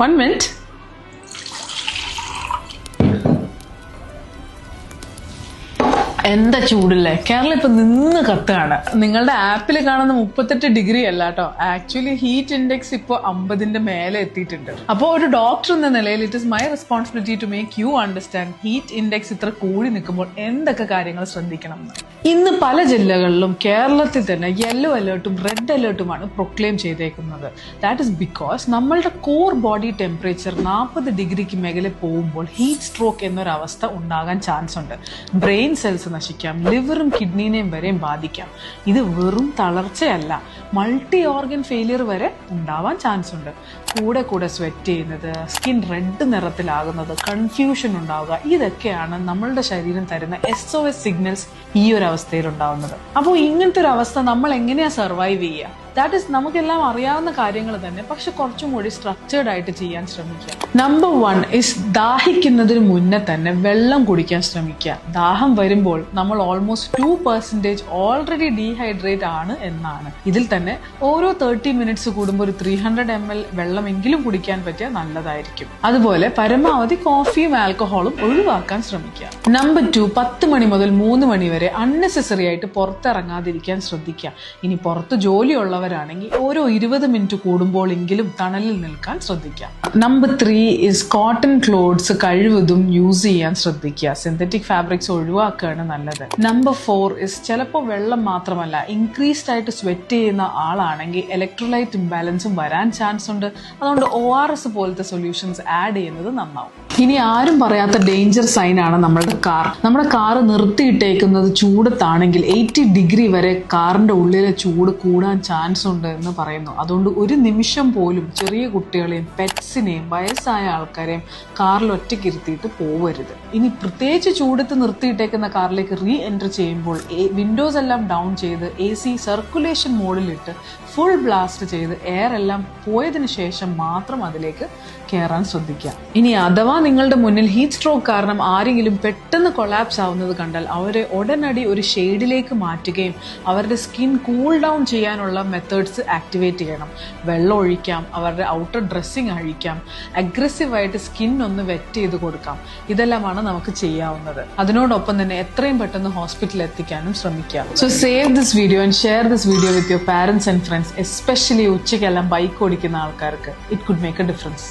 1 minute. എന്താ ചൂടില്ലേ? കേരളം ഇപ്പൊ നിന്ന് കത്തുകയാണ്. നിങ്ങളുടെ ആപ്പിൽ കാണുന്ന 38 ഡിഗ്രി അല്ല കേട്ടോ. ആക്ച്വലി ഹീറ്റ് ഇൻഡെക്സ് ഇപ്പോൾ 50ന്റെ മേലെ എത്തിയിട്ടുണ്ട്. അപ്പോൾ ഒരു ഡോക്ടർ എന്ന നിലയിൽ it is my responsibility to make you understand heat index ഇത്ര കൂടി നിൽക്കുമ്പോൾ എന്തൊക്കെ കാര്യങ്ങൾ ശ്രദ്ധിക്കണം എന്ന്. ഇന്ന് പല ജില്ലകളിലും കേരളത്തിൽ തന്നെ യെല്ലോ അലേർട്ടും റെഡ് അലേർട്ടുമാണ് പ്രൊക്ലെയിം ചെയ്തേക്കുന്നത്. ദാറ്റ് ഇസ് ബിക്കോസ് നമ്മളുടെ കോർ ബോഡി ടെമ്പറേച്ചർ 40 ഡിഗ്രിക്ക് മേഖല പോകുമ്പോൾ ഹീറ്റ് സ്ട്രോക്ക് എന്നൊരവസ്ഥ ഉണ്ടാകാൻ ചാൻസ് ഉണ്ട്. ബ്രെയിൻ സെൽസ് നശിക്കാം, ലിവറും കിഡ്നീനെയും വരെയും ബാധിക്കാം. ഇത് വെറും തളർച്ചയല്ല, മൾട്ടി ഓർഗൻ ഫെയിലിയർ വരെ ഉണ്ടാവാൻ ചാൻസ് ഉണ്ട്. കൂടെ കൂടെ സ്വെറ്റ് ചെയ്യുന്നത്, സ്കിൻ റെഡ് നിറത്തിലാകുന്നത്, കൺഫ്യൂഷൻ ഉണ്ടാവുക, ഇതൊക്കെയാണ് നമ്മളുടെ ശരീരം തരുന്ന SOS സിഗ്നൽസ് ഈ ഒരു അവസ്ഥയിൽ ഉണ്ടാവുന്നത്. അപ്പോൾ ഇങ്ങനത്തെ ഒരു അവസ്ഥ നമ്മൾ എങ്ങനെയാ സർവൈവ് ചെയ്യുക? ദാറ്റ് ഈസ് നമുക്കെല്ലാം അറിയാവുന്ന കാര്യങ്ങൾ തന്നെ, പക്ഷെ കുറച്ചും കൂടി സ്ട്രക്ചേർഡ് ആയിട്ട് ചെയ്യാൻ ശ്രമിക്കുക. നമ്പർ 1 ഇസ് ദാഹിക്കുന്നതിന് മുന്നേ തന്നെ വെള്ളം കുടിക്കാൻ ശ്രമിക്കുക. ദാഹം വരുമ്പോൾ നമ്മൾ ഓൾമോസ്റ്റ് 2% ഓൾറെഡി ഡീഹൈഡ്രേറ്റ് ആണ് എന്നാണ്. ഇതിൽ തന്നെ ഓരോ 30 മിനിറ്റ്സ് കൂടുമ്പോൾ ഒരു 300 ml വെള്ളമെങ്കിലും കുടിക്കാൻ പറ്റിയാൽ നല്ലതായിരിക്കും. അതുപോലെ പരമാവധി കോഫിയും ആൽക്കഹോളും ഒഴിവാക്കാൻ ശ്രമിക്കുക. നമ്പർ 2 10 മണി മുതൽ 3 മണി വരെ അൺനെസസറി ആയിട്ട് പുറത്തിറങ്ങാതിരിക്കാൻ ശ്രദ്ധിക്കുക. ഇനി പുറത്ത് ജോലിയുള്ളവരാണെങ്കിൽ ഓരോ 20 മിനിറ്റ് കൂടുമ്പോഴെങ്കിലും തണലിൽ നിൽക്കാൻ ശ്രദ്ധിക്കുക. നമ്പർ 3 ഇസ് കോട്ടൺ ക്ലോത്ത്സ് കഴിവതും യൂസ് ചെയ്യാൻ ശ്രദ്ധിക്കുക. സിന്തറ്റിക് ഫാബ്രിക്സ് ഒഴിവാക്കുകയാണ് നല്ലത്. നമ്പർ 4 ഇസ് ചിലപ്പോൾ വെള്ളം മാത്രമല്ല, ഇൻക്രീസ്ഡ് ആയിട്ട് സ്വെറ്റ് ചെയ്യുന്ന ആളാണെങ്കിൽ ഇലക്ട്രോലൈറ്റ് ഇംബാലൻസും വരാൻ ചാൻസ് ഉണ്ട്. അതുകൊണ്ട് ORS പോലത്തെ സൊല്യൂഷൻസ് ആഡ് ചെയ്യുന്നത് നന്നാവും. ഇനി ആരും പറയാത്ത ഡേഞ്ചർ സൈൻ ആണ് നമ്മുടെ കാർ നിർത്തിയിട്ടേക്കുന്നത് ചൂടത്താണെങ്കിൽ 80 ഡിഗ്രി വരെ കാറിന്റെ ഉള്ളിലെ ചൂട് കൂടാൻ ചാൻസ് ഉണ്ട് എന്ന് പറയുന്നു. അതുകൊണ്ട് ഒരു നിമിഷം പോലും ചെറിയ കുട്ടികളെയും പെറ്റ്സിനെയും വയസ്സായ ആൾക്കാരെയും കാറിൽ ഒറ്റയ്ക്ക് ഇരുത്തിയിട്ട് പോവരുത്. ഇനി പ്രത്യേകിച്ച് ചൂടത്ത് നിർത്തിയിട്ടേക്കുന്ന കാറിലേക്ക് റീ എൻറ്റർ ചെയ്യുമ്പോൾ വിൻഡോസ് എല്ലാം ഡൗൺ ചെയ്ത് AC സർക്കുലേഷൻ മോഡിലിട്ട് ഫുൾ ബ്ലാസ്റ്റ് ചെയ്ത് എയർ എല്ലാം പോയതിനു ശേഷം മാത്രം അതിലേക്ക് കയറാൻ ശ്രദ്ധിക്കുക. ഇനി അഥവാ നിങ്ങളുടെ മുന്നിൽ ഹീറ്റ് സ്ട്രോക്ക് കാരണം ആരെങ്കിലും പെട്ടെന്ന് കൊളാപ്സ് ആവുന്നത് കണ്ടാൽ അവരെ ഉടനടി ഒരു ഷെയ്ഡിലേക്ക് മാറ്റുകയും അവരുടെ സ്കിൻ കൂൾ ഡൗൺ ചെയ്യാനുള്ള മെത്തേഡ്സ് ആക്ടിവേറ്റ് ചെയ്യണം. വെള്ളം ഒഴിക്കാം, അവരുടെ ഔട്ടർ ഡ്രസ്സിങ് അഴിക്കാം, അഗ്രസീവായിട്ട് സ്കിൻ ഒന്ന് വെറ്റ് ചെയ്ത് കൊടുക്കാം. ഇതെല്ലാമാണ് നമുക്ക് ചെയ്യാവുന്നത്. അതിനോടൊപ്പം തന്നെ എത്രയും പെട്ടെന്ന് ഹോസ്പിറ്റലിൽ എത്തിക്കാനും ശ്രമിക്കാം. So save this video and share this video with your parents and friends, especially ഉച്ചയ്ക്കെല്ലാം ബൈക്ക് ഓടിക്കുന്ന ആൾക്കാർക്ക്. It could make a difference.